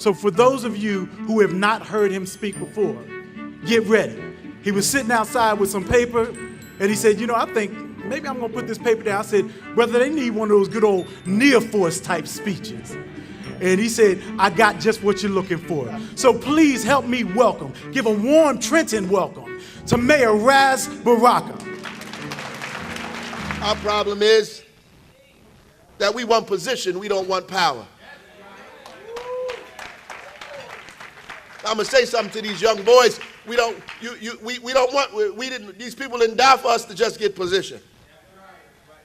So for those of you who have not heard him speak before, get ready. He was sitting outside with some paper, and he said, I think maybe I'm gonna put this paper down. I said, brother, they need one of those good old near-force type speeches. And he said, I got just what you're looking for. So please help me welcome, give a warm Trenton welcome to Mayor Ras Baraka. Our problem is that we want position, we don't want power. I'm gonna say something to these young boys. These people didn't die for us to just get position.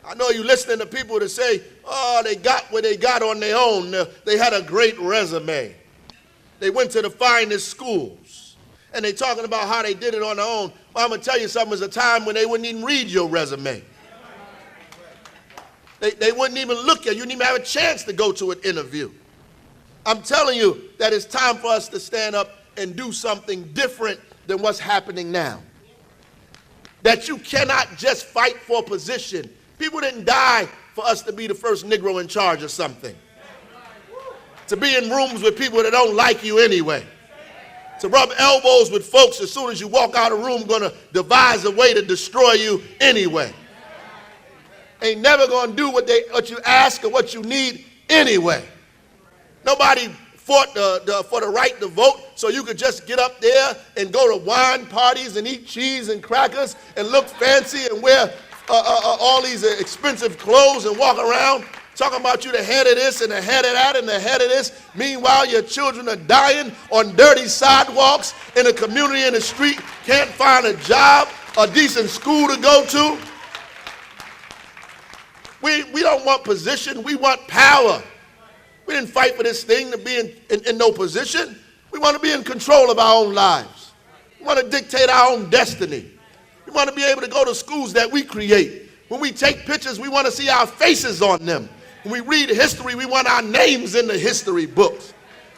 I know you listening to people that say, oh, they got what they got on their own. They had a great resume. They went to the finest schools. And they talking about how they did it on their own. Well, I'm gonna tell you something, there's a time when they wouldn't even read your resume. They wouldn't even look at you. You didn't even have a chance to go to an interview. I'm telling you that it's time for us to stand up and do something different than what's happening now. That you cannot just fight for position. People didn't die for us to be the first Negro in charge of something. To be in rooms with people that don't like you anyway. To rub elbows with folks as soon as you walk out of the room gonna devise a way to destroy you anyway. Ain't never gonna do what you ask or what you need anyway. Nobody fought for the right to vote so you could just get up there and go to wine parties and eat cheese and crackers and look fancy and wear all these expensive clothes and walk around talking about you the head of this and the head of that and the head of this. Meanwhile, your children are dying on dirty sidewalks in a community in the street, can't find a job, a decent school to go to. We don't want position, we want power. We didn't fight for this thing to be in no position. We want to be in control of our own lives. We want to dictate our own destiny. We want to be able to go to schools that we create. When we take pictures, we want to see our faces on them. When we read history, we want our names in the history books.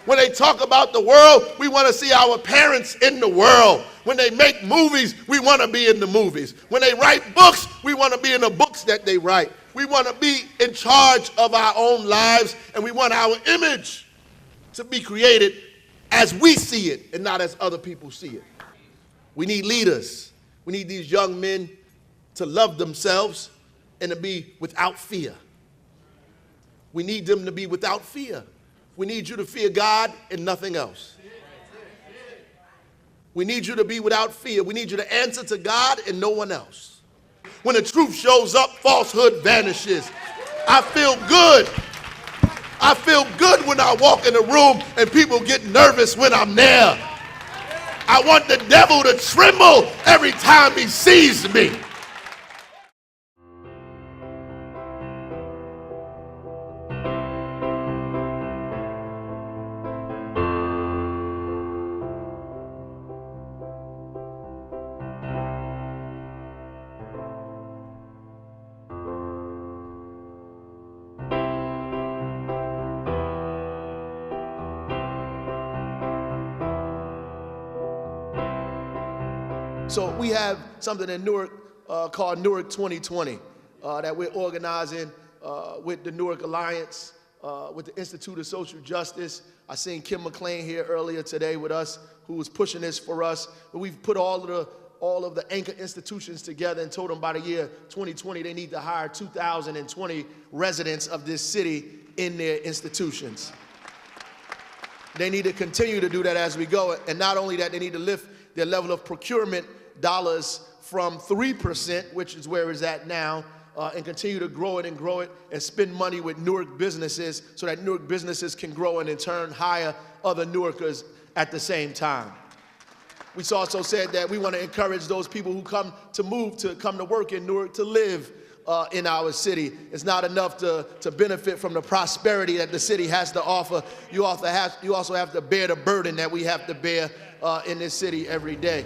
When they talk about the world, we want to see our parents in the world. When they make movies, we want to be in the movies. When they write books, we want to be in the books that they write. We want to be in charge of our own lives, and we want our image to be created as we see it and not as other people see it. We need leaders. We need these young men to love themselves and to be without fear. We need them to be without fear. We need you to fear God and nothing else. We need you to be without fear. We need you to answer to God and no one else. When the truth shows up, falsehood vanishes. I feel good. I feel good when I walk in a room and people get nervous when I'm there. I want the devil to tremble every time he sees me. So we have something in Newark called Newark 2020 that we're organizing with the Newark Alliance, with the Institute of Social Justice. I seen Kim McLean here earlier today with us, who was pushing this for us. But we've put all of the anchor institutions together and told them by the year 2020 they need to hire 2,020 residents of this city in their institutions. They need to continue to do that as we go. And not only that, they need to lift their level of procurement dollars from 3%, which is where it's at now, and continue to grow it and spend money with Newark businesses so that Newark businesses can grow and in turn hire other Newarkers at the same time. We also said that we want to encourage those people who come to work in Newark to live in our city. It's not enough to benefit from the prosperity that the city has to offer. You also have to bear the burden that we have to bear in this city every day.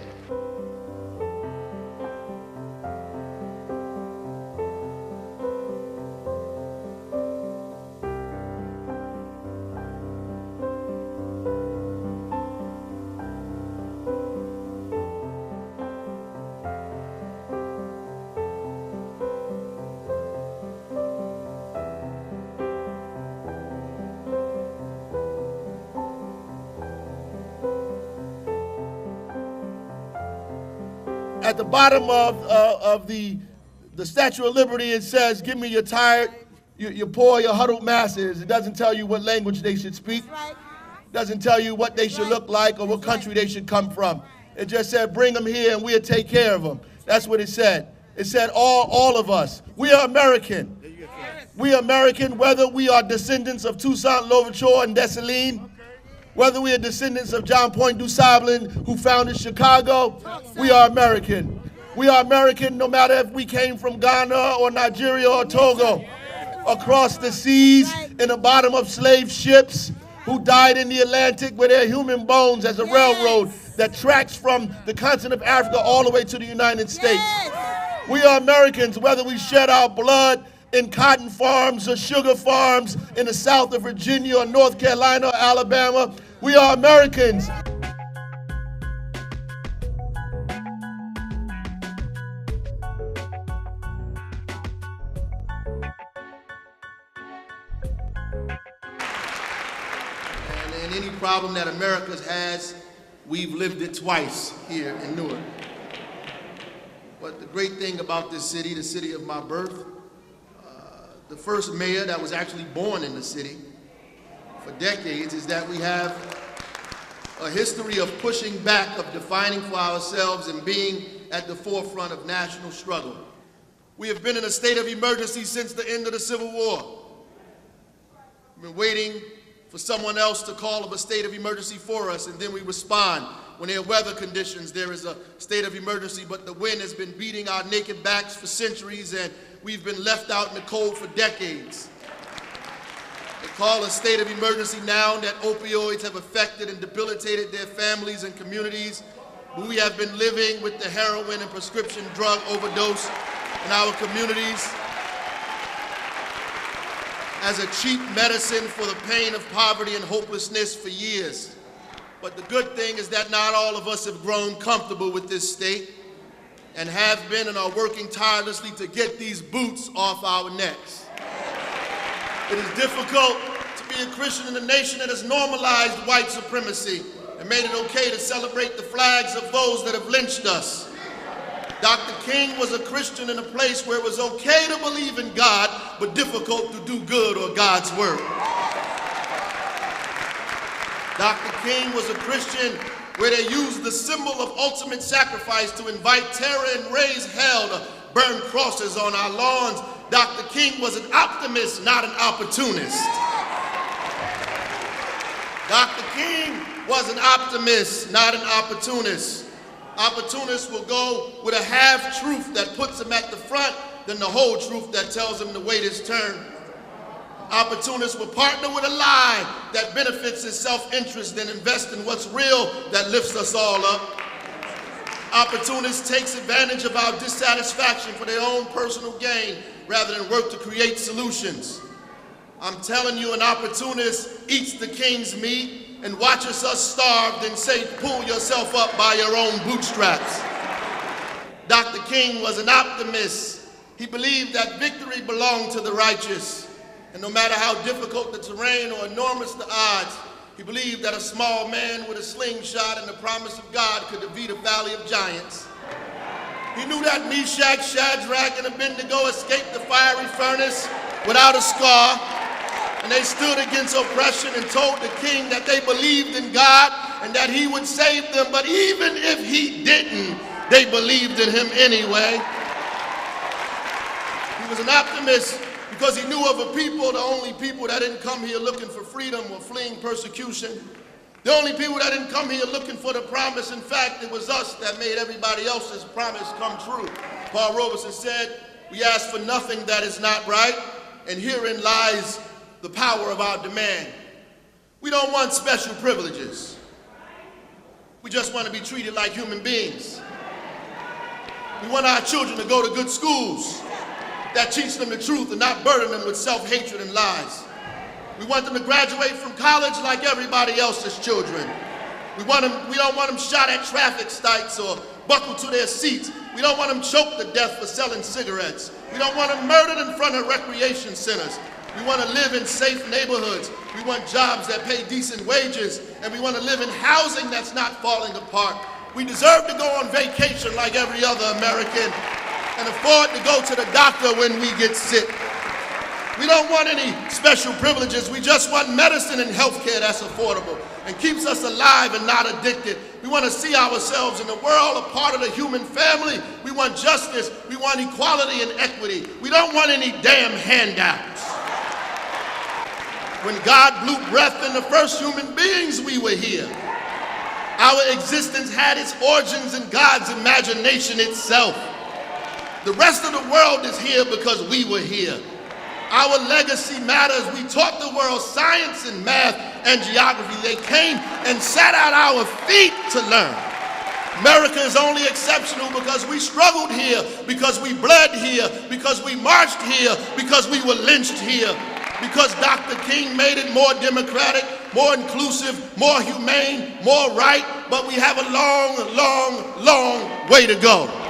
at the bottom of the Statue of Liberty, it says, "Give me your tired, your poor, your huddled masses." It doesn't tell you what language they should speak. It doesn't tell you what they should look like or what country they should come from. It just said, "Bring them here and we'll take care of them." That's what it said. It said all of us. We are American. We are American, whether we are descendants of Toussaint Louverture and Dessalines, whether we are descendants of John Point du Sablon, who founded Chicago. We are American. We are American no matter if we came from Ghana or Nigeria or Togo, across the seas, in the bottom of slave ships, who died in the Atlantic with their human bones as a railroad that tracks from the continent of Africa all the way to the United States. We are Americans, whether we shed our blood in cotton farms or sugar farms in the south of Virginia or North Carolina or Alabama. We are Americans. And any problem that America has, we've lived it twice here in Newark. But the great thing about this city, the city of my birth, the first mayor that was actually born in the city for decades, is that we have a history of pushing back, of defining for ourselves and being at the forefront of national struggle. We have been in a state of emergency since the end of the Civil War. We've been waiting for someone else to call of a state of emergency for us, and then we respond. When there are weather conditions, there is a state of emergency, but the wind has been beating our naked backs for centuries, and we've been left out in the cold for decades. They call a state of emergency now that opioids have affected and debilitated their families and communities. But we have been living with the heroin and prescription drug overdose in our communities as a cheap medicine for the pain of poverty and hopelessness for years. But the good thing is that not all of us have grown comfortable with this state and have been and are working tirelessly to get these boots off our necks. It is difficult to be a Christian in a nation that has normalized white supremacy and made it okay to celebrate the flags of those that have lynched us. Dr. King was a Christian in a place where it was okay to believe in God, but difficult to do good or God's work. Dr. King was a Christian where they used the symbol of ultimate sacrifice to invite terror and raise hell to burn crosses on our lawns. Dr. King was an optimist, not an opportunist. Dr. King was an optimist, not an opportunist. Opportunists will go with a half-truth that puts them at the front than the whole truth that tells them to wait his turn. Opportunists will partner with a lie that benefits his self-interest and invest in what's real that lifts us all up. Opportunists takes advantage of our dissatisfaction for their own personal gain rather than work to create solutions. I'm telling you, an opportunist eats the king's meat and watches us starve, then say, pull yourself up by your own bootstraps. Dr. King was an optimist. He believed that victory belonged to the righteous. And no matter how difficult the terrain or enormous the odds, he believed that a small man with a slingshot and the promise of God could defeat a valley of giants. He knew that Meshach, Shadrach, and Abednego escaped the fiery furnace without a scar, and they stood against oppression and told the king that they believed in God and that he would save them, but even if he didn't, they believed in him anyway. He was an optimist because he knew of a people, the only people that didn't come here looking for freedom or fleeing persecution. The only people that didn't come here looking for the promise. In fact, it was us that made everybody else's promise come true. Paul Robeson said, we ask for nothing that is not right, and herein lies the power of our demand. We don't want special privileges. We just want to be treated like human beings. We want our children to go to good schools that teach them the truth and not burden them with self-hatred and lies. We want them to graduate from college like everybody else's children. We don't want them shot at traffic lights or buckled to their seats. We don't want them choked to death for selling cigarettes. We don't want them murdered in front of recreation centers. We want to live in safe neighborhoods. We want jobs that pay decent wages, and we want to live in housing that's not falling apart. We deserve to go on vacation prescription like every other American and afford to go to the doctor when we get sick. We don't want any special privileges. We just want medicine and health care that's affordable and keeps us alive and not addicted. We want to see ourselves in the world a part of the human family. We want justice. We want equality and equity. We don't want any damn handouts. When God blew breath in the first human beings, we were here. Our existence had its origins in God's imagination itself. The rest of the world is here because we were here. Our legacy matters. We taught the world science and math and geography. They came and sat at our feet to learn. America is only exceptional because we struggled here, because we bled here, because we marched here, because we were lynched here, because Dr. King made it more democratic, more inclusive, more humane, more right, but we have a long, long, long way to go.